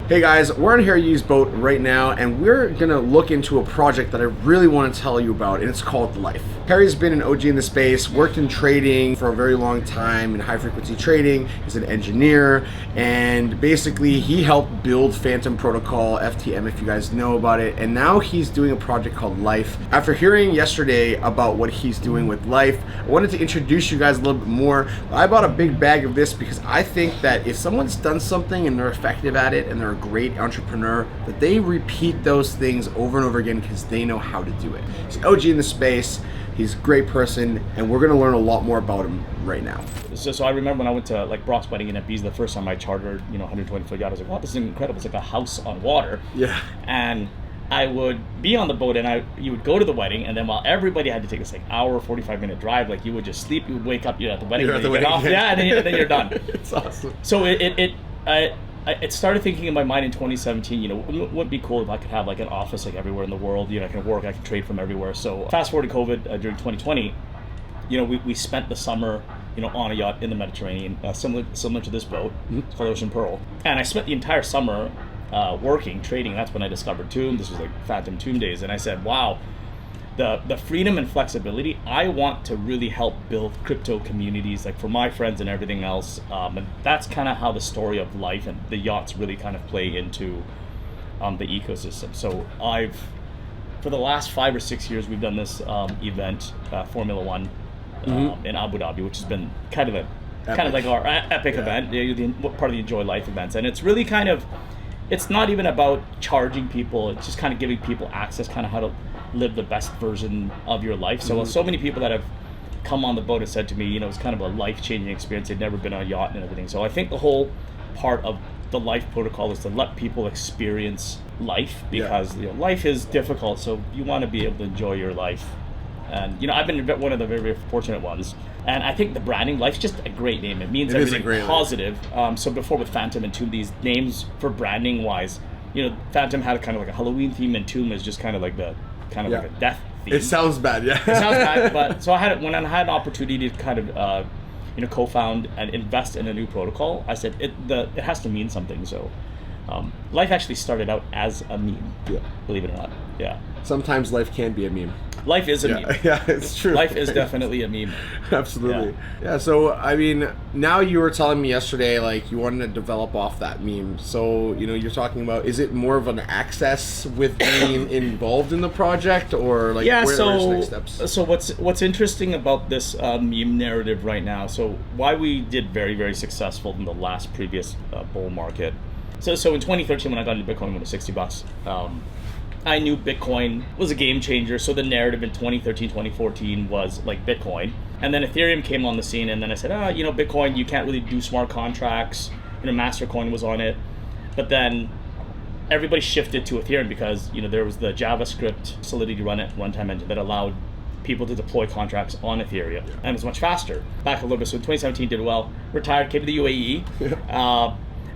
Hey guys, we're on Harry Yeh's boat right now, and we're gonna look into a project that I really want to tell you about, and it's called Lif3. Harry's been an OG in the space, worked in trading for a very long time in high frequency trading. He's an engineer, and basically he helped build Fantom Protocol, FTM if you guys know about it, and now he's doing a project called Lif3. After hearing yesterday about what he's doing with Lif3, I wanted to introduce you guys a little bit more. I bought a big bag of this because I think that if someone's done something and they're effective at it and they're a great entrepreneur, that they repeat those things over and over again because they know how to do it. He's an OG in the space, he's a great person, and we're gonna learn a lot more about him right now. So I remember when I went to like Brock's wedding in Ibiza the first time I chartered, 120-foot yacht, I was like, wow, this is incredible. It's like a house on water. Yeah. And I would be on the boat and you would go to the wedding, and then while everybody had to take this like hour, 45-minute drive, like you would just sleep, you would wake up, you're at the wedding, You're at the wedding. Yeah, and then you're done. It's awesome. So it started thinking in my mind in 2017, wouldn't it be cool if I could have like an office like everywhere in the world, I can work, I can trade from everywhere. So fast forward to COVID during 2020, we spent the summer, on a yacht in the Mediterranean, similar to this boat. It's called Ocean Pearl. And I spent the entire summer working, trading. That's when I discovered Tomb. This was like Fantom Tomb days. And I said, wow, the freedom and flexibility, I want to really help build crypto communities, like for my friends and everything else. And that's kind of how the story of Lif3 and the yachts really kind of play into the ecosystem. So for the last 5 or 6 years, we've done this event, Formula One, in Abu Dhabi, which has been kind of like our epic event, part of the Enjoy Life events. And it's really it's not even about charging people, it's just kind of giving people access, kind of how to live the best version of your life. So many people that have come on the boat have said to me, it's kind of a life-changing experience. They've never been on a yacht and everything. So I think the whole part of the Lif3 protocol is to let people experience life, because life is difficult, so you want to be able to enjoy your life. And I've been one of the very, very fortunate ones. And I think the branding, Life's just a great name. It means everything positive. So before with Fantom and Tomb, these names for branding wise, Fantom had kind of like a Halloween theme, and Tomb is just kind of like like a death theme. It sounds bad, yeah. It sounds bad, but so when I had an opportunity to kind of co-found and invest in a new protocol, I said it has to mean something. So Lif3 actually started out as a meme. Yeah. Believe it or not. Yeah. Sometimes life can be a meme. Life is a meme. Yeah, it's true. Life is definitely a meme. Absolutely. Yeah, so I mean, now you were telling me yesterday, like you wanted to develop off that meme. So, you're talking about, is it more of an access with being involved in the project, or like where's next steps? So what's interesting about this meme narrative right now, so why we did very, very successful in the last previous bull market. So in 2013 when I got into Bitcoin when it was $60, I knew Bitcoin was a game changer. So the narrative in 2013, 2014 was like Bitcoin. And then Ethereum came on the scene, and then I said, Bitcoin, you can't really do smart contracts. Mastercoin was on it. But then everybody shifted to Ethereum because, there was the JavaScript Solidity runtime engine that allowed people to deploy contracts on Ethereum. And it was much faster. Back a little bit. So in 2017 did well. Retired, came to the UAE.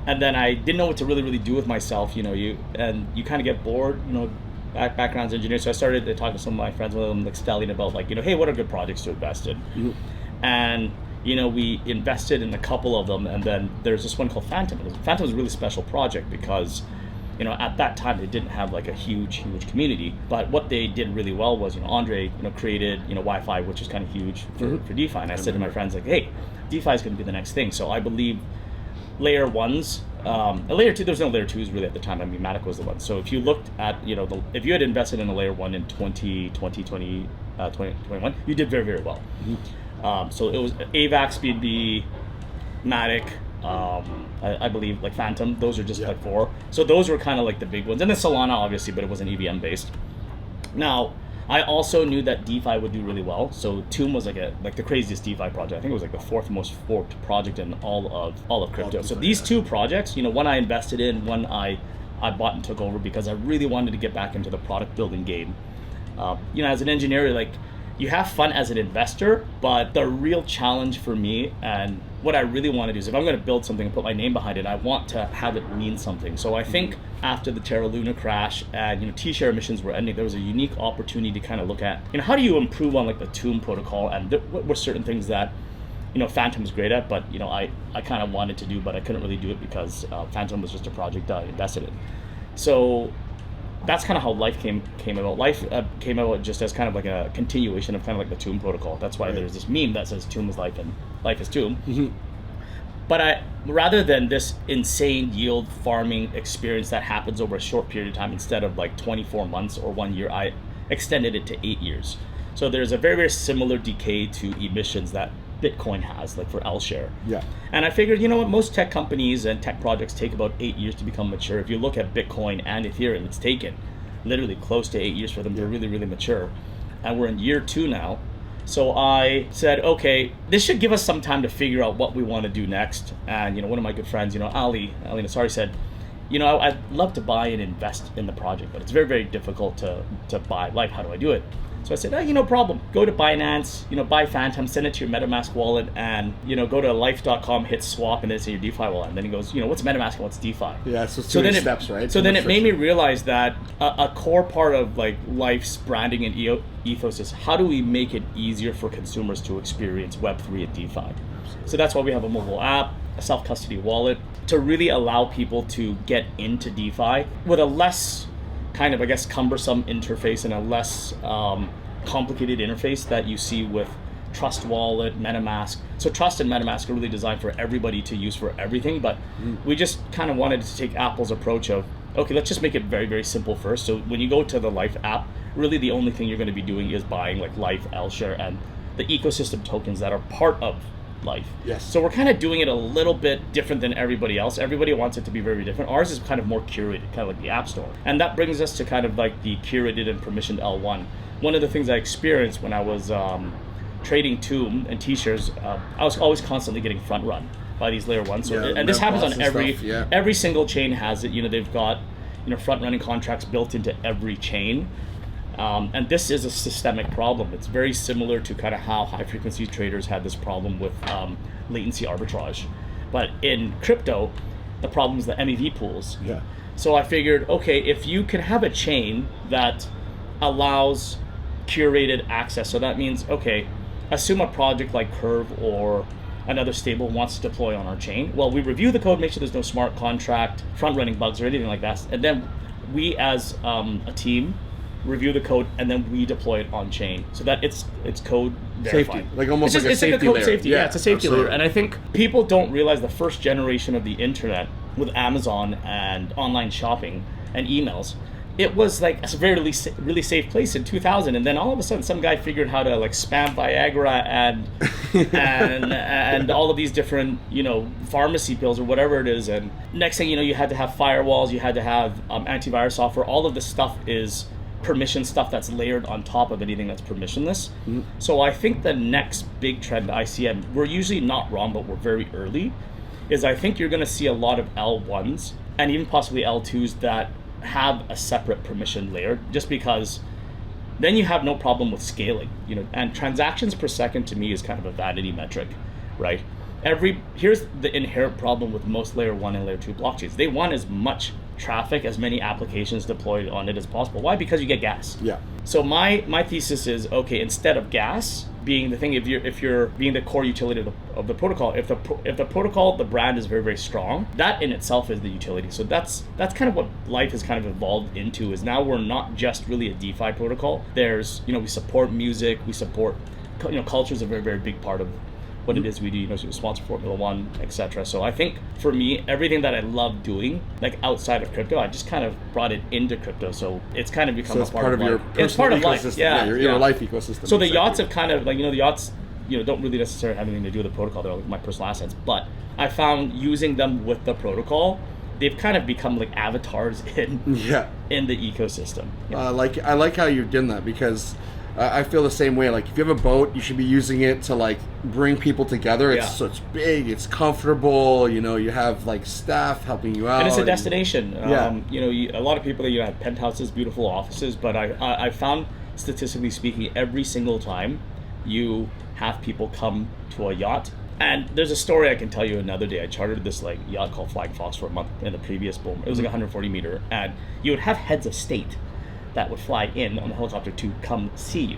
And then I didn't know what to really do with myself, you kind of get bored, background's engineer. So I started to talk to some of my friends, one of them like Stallion, about like, hey, what are good projects to invest in? Mm-hmm. And, we invested in a couple of them, and then there's this one called Fantom. Fantom was a really special project because, at that time they didn't have like a huge community, but what they did really well was, Andre, created, Wi-Fi, which is kind of huge for DeFi. And I said to my friends like, hey, DeFi is going to be the next thing. So I believe layer ones, layer two, there was no layer twos really at the time. Matic was the one. So if you looked at, if you had invested in a layer one in 2021, you did very, very well. Mm-hmm. So it was AVAX, BNB, Matic, I believe like Fantom. Those are just like 4. So those were kind of like the big ones. And then Solana, obviously, but it wasn't EVM based. Now, I also knew that DeFi would do really well. So Tomb was like the craziest DeFi project. I think it was like the 4th most forked project in all of crypto. So these 2 projects, one I invested in, one I bought and took over because I really wanted to get back into the product building game. As an engineer, like you have fun as an investor, but the real challenge for me and what I really want to do is if I'm going to build something and put my name behind it, I want to have it mean something. So I think after the Terra Luna crash and T-share emissions were ending, there was a unique opportunity to kind of look at how do you improve on like the Tomb protocol, and what were certain things that Fantom's great at, but I kind of wanted to do, but I couldn't really do it because Fantom was just a project I invested in. So that's kind of how Life came about. Life came about just as kind of like a continuation of kind of like the Tomb protocol. That's why there's this meme that says Tomb is life and life is Tomb. Mm-hmm. But rather than this insane yield farming experience that happens over a short period of time, instead of like 24 months or 1 year, I extended it to 8 years. So there's a very, very similar decay to emissions that Bitcoin has, like for L share. Yeah. And I figured, most tech companies and tech projects take about 8 years to become mature. If you look at Bitcoin and Ethereum, it's taken literally close to 8 years for them to really, really mature. And we're in year 2 now. So I said, okay, this should give us some time to figure out what we want to do next. And, one of my good friends, Ali Nasari said, I'd love to buy and invest in the project, but it's very, very difficult to buy. Like, how do I do it? So I said, no problem. Go to Binance, buy Fantom, send it to your MetaMask wallet, and, go to lif3.com, hit swap, and then it's in your DeFi wallet. And then he goes, what's MetaMask and what's DeFi? Yeah, so it's two steps, right? So then it made me realize that a core part of like Life's branding and ethos is how do we make it easier for consumers to experience Web3 and DeFi? So that's why we have a mobile app, a self-custody wallet, to really allow people to get into DeFi with a less kind of, I guess, cumbersome interface and a less complicated interface that you see with Trust Wallet, MetaMask. So Trust and MetaMask are really designed for everybody to use for everything, but we just kind of wanted to take Apple's approach of, okay, let's just make it very, very simple first. So when you go to the Life app, really the only thing you're going to be doing is buying like Life, L share, and the ecosystem tokens that are part of Life. Yes. So we're kind of doing it a little bit different than everybody else. Everybody wants it to be very, very different. Ours is kind of more curated, kind of like the App Store. And that brings us to kind of like the curated and permissioned L1. One of the things I experienced when I was trading Tomb and T-shares, I was always constantly getting front run by these layer ones. So, and this happens on every single chain has it. They've got front running contracts built into every chain. And this is a systemic problem. It's very similar to kind of how high frequency traders had this problem with latency arbitrage. But in crypto, the problem is the MEV pools. Yeah. So I figured, okay, if you can have a chain that allows curated access, so that means, okay, assume a project like Curve or another stable wants to deploy on our chain. Well, we review the code, make sure there's no smart contract, front-running bugs or anything like that. And then we as a team review the code, and then we deploy it on chain so that it's code verified. Safety, like almost like a safety layer. It's like a code safety. Yeah, it's a safety absolutely. layer. And I think people don't realize the first generation of the internet with Amazon and online shopping and emails, it was like a very really safe place in 2000, and then all of a sudden some guy figured how to like spam Viagra and all of these different pharmacy pills or whatever it is, and next thing you had to have firewalls, you had to have antivirus software. All of this stuff is permission stuff that's layered on top of anything that's permissionless. Mm-hmm. So I think the next big trend I see, and we're usually not wrong, but we're very early, is I think you're going to see a lot of L1s and even possibly L2s that have a separate permission layer, just because then you have no problem with scaling, and transactions per second to me is kind of a vanity metric, right? Here's the inherent problem with most layer 1 and layer 2 blockchains. They want as much traffic, as many applications deployed on it as possible. Why? Because you get gas. Yeah. So my thesis is, okay, instead of gas being the thing, if you're being the core utility of the protocol, if the protocol, the brand is very, very strong, that in itself is the utility. So that's kind of what Life has kind of evolved into, is now we're not just really a DeFi protocol. There's, we support music, we support, culture is a very, very big part of what it is we do, so we sponsor Formula One, etc. So I think for me, everything that I love doing, like outside of crypto, I just kind of brought it into crypto. So it's kind of become a part of your life. It's part of life. Yeah, your life ecosystem. So the yachts have kind of the yachts, don't really necessarily have anything to do with the protocol. They're like my personal assets. But I found using them with the protocol, they've kind of become like avatars in the ecosystem. Yeah. I like how you've done that, because I feel the same way. Like, if you have a boat, you should be using it to like bring people together. So it's big, it's comfortable. You have like staff helping you out, and it's a destination. A lot of people have penthouses, beautiful offices, but I found, statistically speaking, every single time you have people come to a yacht. And there's a story I can tell you another day. I chartered this like yacht called Flying Fox for a month in the previous boom. It was like 140 meter, and you would have heads of state that would fly in on the helicopter to come see you.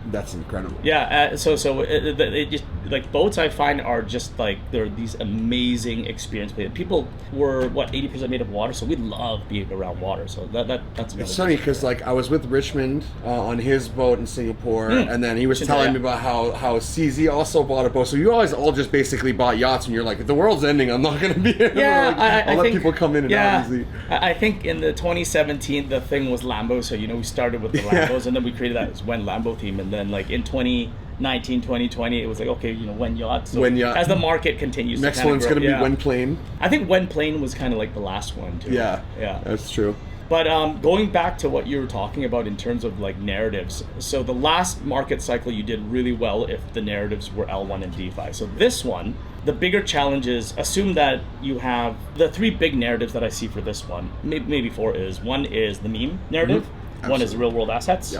That's incredible. Yeah, so it just like boats I find are just like, they're these amazing experience. People were 80% made of water, so we love being around water. So that's it's funny because like I was with Richmond on his boat in Singapore, and then he was telling me about how CZ also bought a boat. So you guys all just basically bought yachts, and you're like, if the world's ending, I'm not gonna be able I'll let people come in and out easy. I think in the 2017 the thing was Lambo, so we started with the Lambos, and then we created that when Lambo theme, and then like in 2019, 2020, it was like, okay, when yacht. So when yacht. As the market continues next to one's grow, going to be when plane. I think when plane was kind of like the last one too. Yeah, that's true. But going back to what you were talking about in terms of like narratives, so the last market cycle you did really well if the narratives were L1 and DeFi. So this one, the bigger challenge is, assume that you have the 3 big narratives that I see for this one, maybe 4 is, one is the meme narrative, one is real world assets,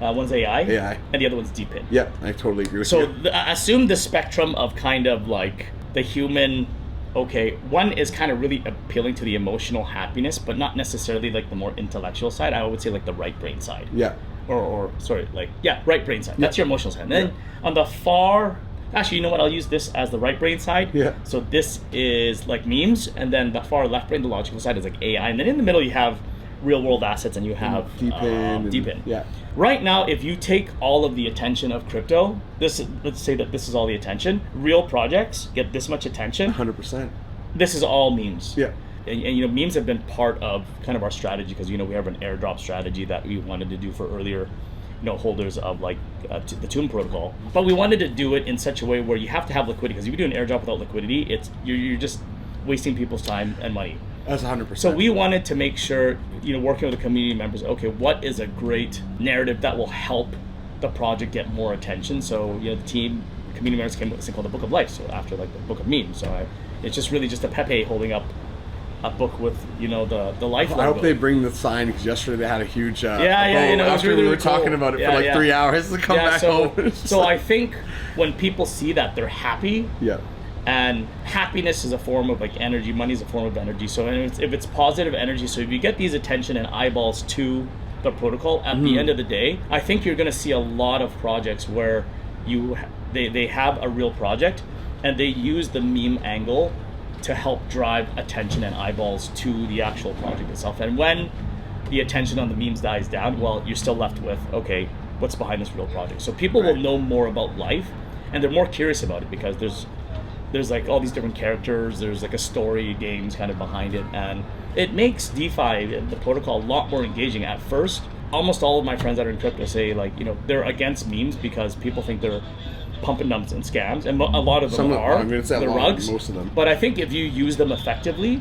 one's AI, and the other one's DePIN. Yeah, I totally agree with you. So assume the spectrum of kind of like the human, okay, one is kind of really appealing to the emotional happiness, but not necessarily like the more intellectual side. I would say like the right brain side. Yeah. Or right brain side. That's your emotional side. And then on the far, actually, you know what? I'll use this as the right brain side. Yeah. So this is like memes, and then the far left brain, the logical side, is like AI, and then in the middle you have real world assets, and you have DePIN. Yeah. Right now, if you take all of the attention of crypto, let's say that this is all the attention, real projects get this much attention. 100%. This is all memes. Yeah. And memes have been part of kind of our strategy, because we have an airdrop strategy that we wanted to do for earlier holders of like the Tomb protocol, but we wanted to do it in such a way where you have to have liquidity, because if you do an airdrop without liquidity, you're just wasting people's time and money. That's 100%. So we wanted to make sure, working with the community members, okay, what is a great narrative that will help the project get more attention? So the team, community members came with this thing called the Book of Life. So after like the Book of Memes, so it's just really just a Pepe holding up a book with the life logo. I hope they bring the sign, because yesterday they had a huge after really we were talking about it for like 3 hours to come back home. So I think when people see that, they're happy. Yeah. And happiness is a form of like energy. Money is a form of energy. So if it's positive energy, so if you get these attention and eyeballs to the protocol, at the end of the day, I think you're going to see a lot of projects where they have a real project, and they use the meme angle to help drive attention and eyeballs to the actual project itself. And when the attention on the memes dies down, well, you're still left with, okay, what's behind this real project? So people will know more about life, and they're more curious about it, because there's like all these different characters, there's like a story, games kind of behind it, and it makes DeFi, the protocol, a lot more engaging. At first, almost all of my friends that are in crypto say like, they're against memes because people think they're pump and dumps and scams, and a lot of them are. They're rugs. Most of them. But I think if you use them effectively,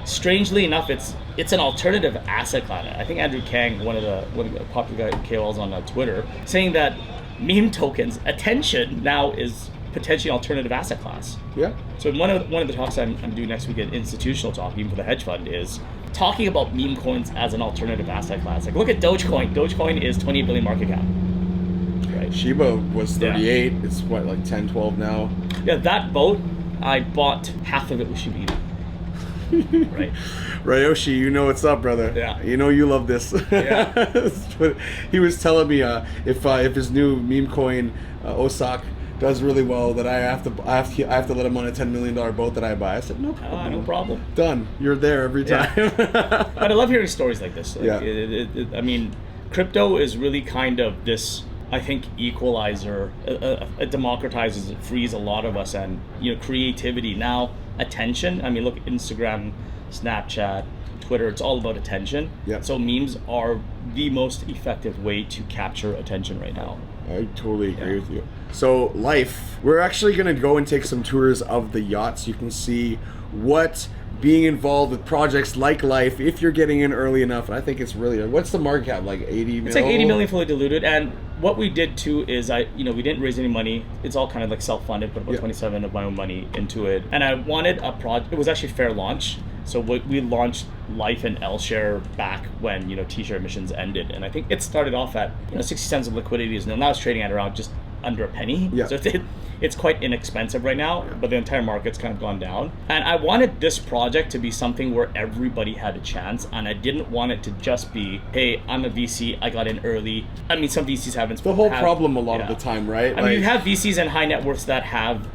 strangely enough, it's an alternative asset class. I think Andrew Kang, one of the popular KOLs on Twitter, saying that meme tokens attention now is potentially alternative asset class. Yeah. So one of the talks I'm doing next week, an institutional talk, even for the hedge fund, is talking about meme coins as an alternative asset class. Like, look at Dogecoin. Dogecoin is 28 billion market cap. Right. Shiba was 38. Yeah. It's what, like 10, 12 now. Yeah, that boat, I bought half of it with Shiba Inu. Right. Ryoshi, you know what's up, brother. Yeah. You know you love this. Yeah. But he was telling me if his new meme coin Osak does really well, that I have to let him on a $10 million boat that I buy. I said no problem. No problem. Done. You're there every time. Yeah. But I love hearing stories like this. Like, I mean, crypto is really kind of this, I think, equalizer. It democratizes, it frees a lot of us, and creativity. Now, attention. I mean, look, Instagram, Snapchat, Twitter, it's all about attention. Yeah. So memes are the most effective way to capture attention right now. I totally agree with you. So, Life, we're actually going to go and take some tours of the yacht, so you can see what being involved with projects like Life, if you're getting in early enough, and I think it's really, what's the market cap, like 80 million? It's like 80 million fully diluted, and what we did too is we didn't raise any money. It's all kind of like self-funded, put about 27 of my own money into it, and I wanted a project. It was actually fair launch, so we launched Life and L-Share back when T-share emissions ended, and I think it started off at 60 cents of liquidity, and now it's trading at around just under a penny. Yeah. So it's quite inexpensive right now, but the entire market's kind of gone down. And I wanted this project to be something where everybody had a chance, and I didn't want it to just be, hey, I'm a VC, I got in early. I mean, some VCs haven't. The whole problem a lot of the time, right? I mean, you have VCs and high net worths that have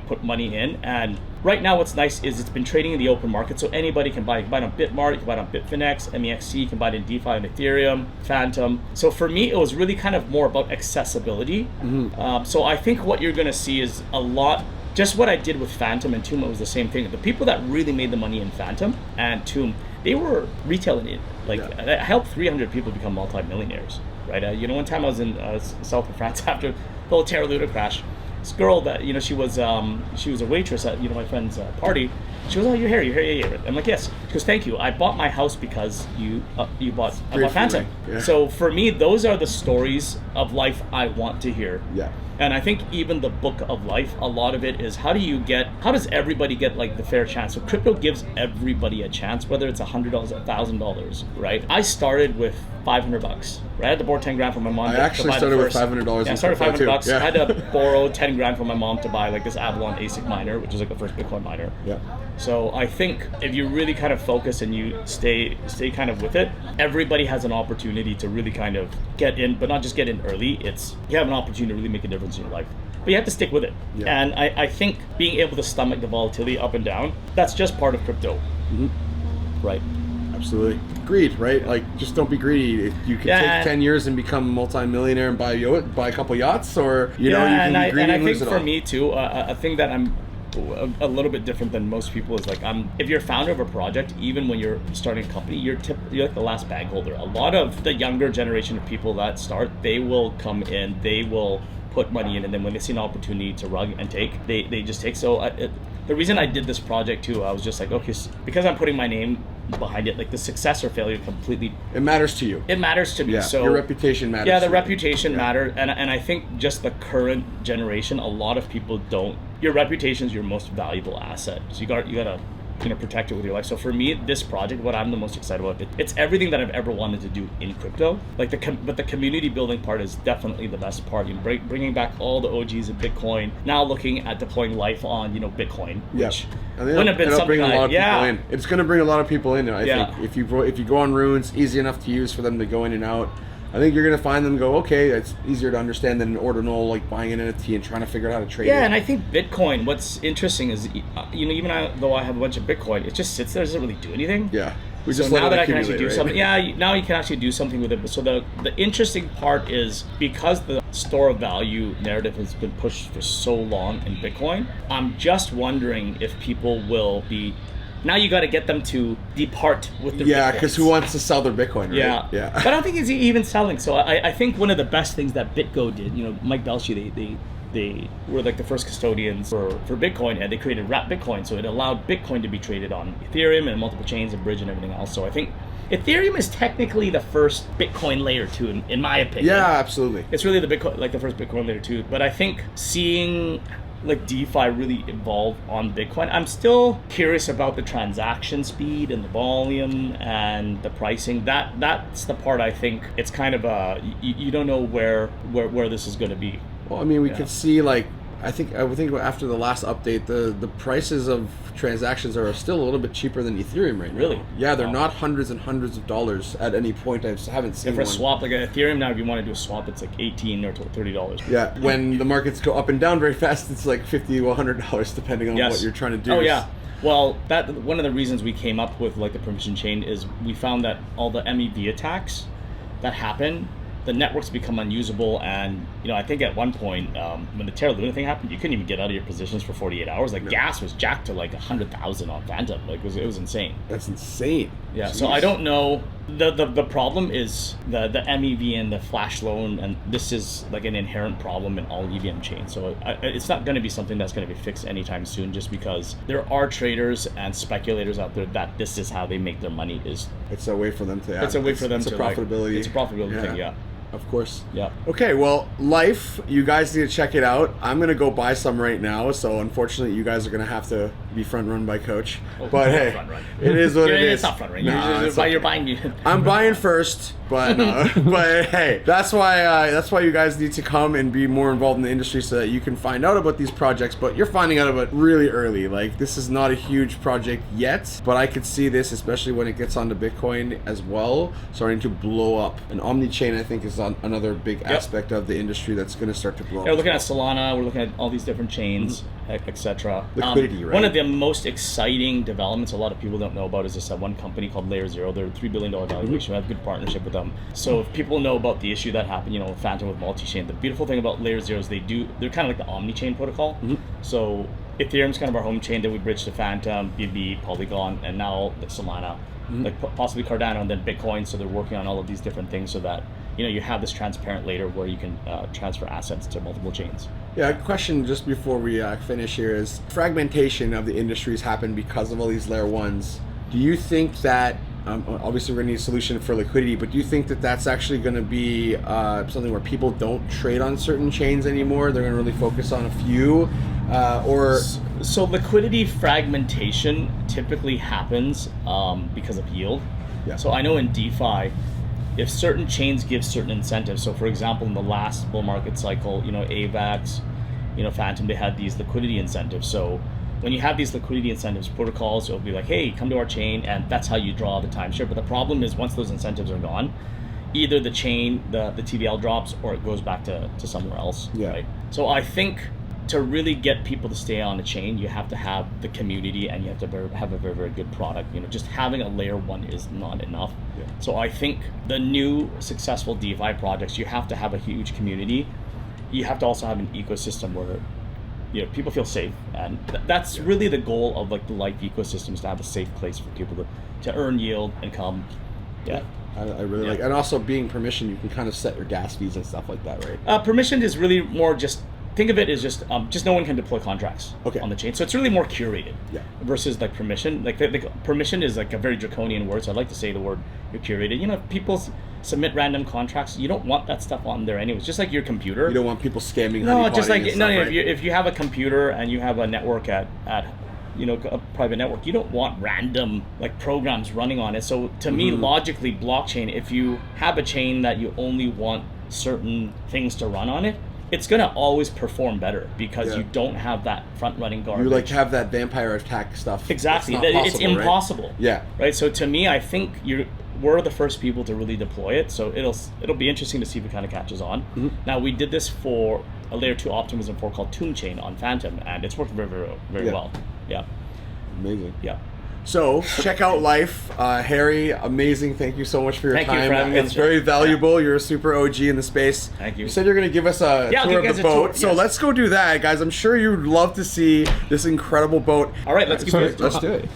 put money in, and right now what's nice is it's been trading in the open market, so anybody can buy. You can buy it on Bitmart, you can buy it on Bitfinex, MEXC, you can buy it in DeFi and Ethereum, Fantom. So for me, it was really kind of more about accessibility. So I think what you're going to see is a lot, just what I did with Fantom and Tomb, it was the same thing. The people that really made the money in Fantom and Tomb, they were retailing it. I helped 300 people become multi-millionaires, right? One time I was in south of France after the whole Terra Luna crash. This girl that, she was a waitress at, my friend's party. She goes, oh, you're Harry Yeh. I'm like, yes. She goes, thank you. I bought my house because I bought Fantom. Yeah. So for me, those are the stories of life I want to hear. Yeah. And I think even the book of life, a lot of it is how does everybody get the fair chance? So crypto gives everybody a chance, whether it's $100, $1,000, right? I started with $500, right? I had to borrow 10 grand from my mom. I actually started with $500. Yeah, I started with $500. Yeah. I had to borrow 10 grand from my mom to buy this Avalon ASIC miner, which is the first Bitcoin miner. Yeah. So I think if you really kind of focus and you stay kind of with it, everybody has an opportunity to really kind of get in, but not just get in early. You have an opportunity to really make a difference in your life. But you have to stick with it. Yeah. And I think being able to stomach the volatility up and down, that's just part of crypto. Right. Absolutely. Greed, right? Just don't be greedy. If you can take 10 years and become a multi-millionaire and buy a couple yachts, or you can be greedy and lose it all. And I think for me too, a thing that I'm a little bit different than most people is if you're a founder of a project, even when you're starting a company, you're like the last bag holder. A lot of the younger generation of people that start, they will come in, they will put money in, and then when they see an opportunity to rug and take, they just take. So the reason I did this project too, I was just like, okay, because I'm putting my name behind it, the success or failure completely, it matters to you. It matters to me. Yeah, so your reputation matters. Yeah, the reputation matters, and I think just the current generation, a lot of people don't. Your reputation is your most valuable asset, so you gotta protect it with your life. So for me, this project, what I'm the most excited about, it's everything that I've ever wanted to do in crypto. But the community building part is definitely the best part. Bringing back all the OGs of Bitcoin, now looking at deploying life on Bitcoin, which wouldn't have been something It's going to bring a lot of people in. I think if you go on Runes, easy enough to use for them to go in and out. I think you're going to find them go, okay, it's easier to understand than an ordinal, buying an NFT and trying to figure out how to trade it. Yeah, and I think Bitcoin, what's interesting is, even though I have a bunch of Bitcoin, it just sits there, doesn't really do anything. Yeah. So now that I can actually do something, now you can actually do something with it. So the interesting part is, because the store of value narrative has been pushed for so long in Bitcoin, I'm just wondering if people will be. Now you got to get them to depart with their Bitcoins. Because who wants to sell their Bitcoin, right? Yeah. But I don't think it's even selling. So I think one of the best things that BitGo did, Mike Belshie, they were the first custodians for Bitcoin, and they created Wrap Bitcoin. So it allowed Bitcoin to be traded on Ethereum and multiple chains and Bridge and everything else. So I think Ethereum is technically the first Bitcoin layer 2, in my opinion. Yeah, absolutely. It's really the first Bitcoin layer 2. But I think seeing DeFi really evolve on Bitcoin, I'm still curious about the transaction speed and the volume and the pricing. That's the part I think it's kind of you don't know where this is going to be. Well, I mean, we could see I think after the last update, the prices of transactions are still a little bit cheaper than Ethereum right now. Really? Yeah, they're not hundreds and hundreds of dollars at any point. I haven't seen for a swap, like Ethereum now, if you want to do a swap, it's $18 or $30. Yeah, when the markets go up and down very fast, it's $50 to $100 depending on what you're trying to do. Oh yeah. Well, one of the reasons we came up with the permission chain is we found that all the MEV attacks that happen, the networks become unusable, and I think at one point when the Terra Luna thing happened, you couldn't even get out of your positions for 48 hours. Gas was jacked to 100,000 on Fantom. It was insane. That's insane. Yeah. Jeez. So I don't know. The problem is the MEV and the flash loan, and this is an inherent problem in all EVM chains. So it's not going to be something that's going to be fixed anytime soon, just because there are traders and speculators out there that this is how they make their money. It's a way for them to. It's a way for them to profitability. It's a profitability thing. Yeah. Of course. Yeah. Okay, well, Lif3, you guys need to check it out. I'm going to go buy some right now, so unfortunately you guys are going to have to be front run by Coach. Oh, But hey, front run. it is what it is. It's not front run. No, You're buying. I'm buying first, but but hey, that's why you guys need to come and be more involved in the industry so that you can find out about these projects. But you're finding out about it really early. Like, this is not a huge project yet, but I could see this, especially when it gets onto Bitcoin as well, starting to blow up. And Omnichain, I think, is another big aspect of the industry that's going to start to blow up. We're looking at Solana. We're looking at all these different chains, etc. Liquidity, right? One of the most exciting developments a lot of people don't know about is this one company called Layer0. They're a $3 billion valuation. We have a good partnership with them. So if people know about the issue that happened, with Fantom with multi-chain, the beautiful thing about Layer0 is they're kind of like the Omni-chain protocol. So Ethereum's kind of our home chain, then we bridge to Fantom, BB, Polygon, and now the Solana, like possibly Cardano, and then Bitcoin. So they're working on all of these different things so that you have this transparent layer where you can transfer assets to multiple chains. Yeah, a question just before we finish here is, fragmentation of the industries happened because of all these layer ones. Do you think that, obviously we're going to need a solution for liquidity, but do you think that that's actually going to be something where people don't trade on certain chains anymore? They're going to really focus on a few? So liquidity fragmentation typically happens because of yield. Yeah. So I know in DeFi, if certain chains give certain incentives, so for example, in the last bull market cycle, AVAX, Fantom, they had these liquidity incentives. So when you have these liquidity incentives, protocols, it'll be like, hey, come to our chain, and that's how you draw the timeshare. But the problem is, once those incentives are gone, either the chain, the TVL drops, or it goes back to somewhere else. Yeah. Right? So I think to really get people to stay on the chain, you have to have the community, and you have to have a very, very good product. Just having a layer one is not enough. Yeah. So I think the new successful DeFi projects, you have to have a huge community. You have to also have an ecosystem where people feel safe, and that's really the goal of like the Life ecosystem, is to have a safe place for people to earn yield and come. Yeah. I really like, and also being permission, you can kind of set your gas fees and stuff like that, right? Permission is really more just, think of it as just no one can deploy contracts on the chain. So it's really more curated versus like permission. Like the permission is like a very draconian word. So I'd like to say the word you're curated. If people submit random contracts, you don't want that stuff on there anyways. Just like your computer. You don't want people scamming. No, just like and stuff, right? if you have a computer and you have a network at a private network, you don't want random like programs running on it. So to me, logically, blockchain, if you have a chain that you only want certain things to run on it, it's gonna always perform better because you don't have that front running garbage. You like have that vampire attack stuff. Exactly, it's impossible. Right? Yeah. Right. So to me, I think we're the first people to really deploy it. So it'll be interesting to see if it kind of catches on. Now we did this for a layer 2 optimism for called Tomb Chain on Fantom, and it's worked very, very, very well. Yeah. Amazing. Yeah. So check out Lif3. Harry, amazing. Thank you so much for your time. Thank you for having me. It's very valuable. You're a super OG in the space. Thank you. You said you're going to give us a tour of the boat. So let's go do that, guys. I'm sure you'd love to see this incredible boat. All right, let's do it. Let's do it.